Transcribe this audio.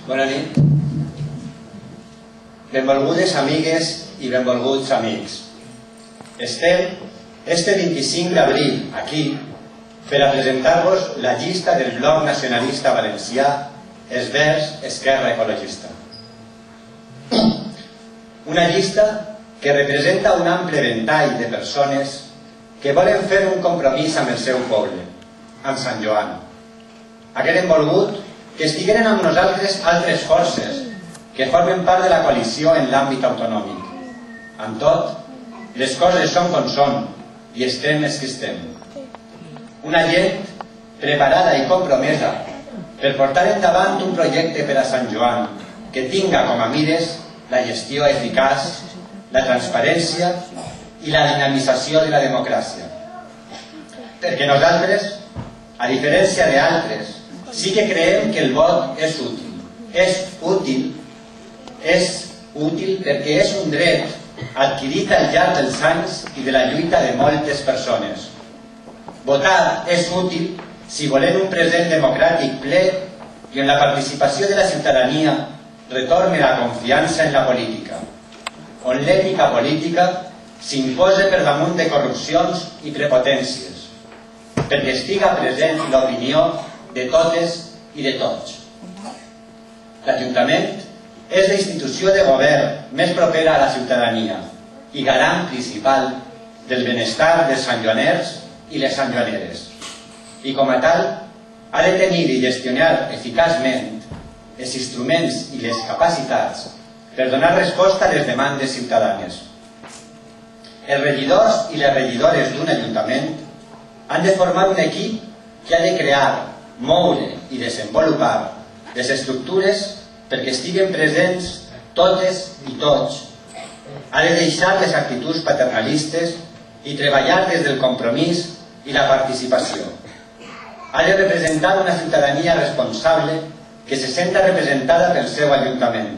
Bona nit. Benvolgudes amigues i benvolguts amics. Estem este 25 d'abril aquí per a presentar-vos la llista del Bloc Nacionalista Valencià Esvers Esquerra Ecologista. Una llista que representa un ample ventall de persones que volen fer un compromís amb el seu poble, amb Sant Joan. Hagueren volgut que estigueren amb nosaltres altres forces que formen part de la coalició en l'àmbit autonòmic. Amb tot, les coses són com són i estem els que estem. Una gent preparada i compromesa per portar endavant un projecte per a Sant Joan que tinga com a mires la gestió eficaç, la transparència i la dinamització de la democràcia. Perquè nosaltres, a diferència d'altres, sí que creiem que el vot és útil. És útil perquè és un dret adquirit al llarg dels anys i de la lluita de moltes persones. Votar és útil si volem un present democràtic ple i on la participació de la ciutadania retorni la confiança en la política, on l'ètica política s'imposa per damunt de corrupcions i prepotències, perquè estiga present l'opinió de totes i de tots. L'Ajuntament és la institució de govern més propera a la ciutadania i garant principal del benestar dels santjoaners i les santjoaneres. I com a tal, ha de tenir i gestionar eficaçment els instruments i les capacitats per donar resposta a les demandes ciutadanes. Els regidors i les regidores d'un ajuntament han de formar un equip que ha de crear, moure i desenvolupar les estructures perquè estiguen presents totes i tots. Ha de deixar les actituds paternalistes i treballar des del compromís i la participació. Ha de representar una ciutadania responsable que se senta representada pel seu ajuntament.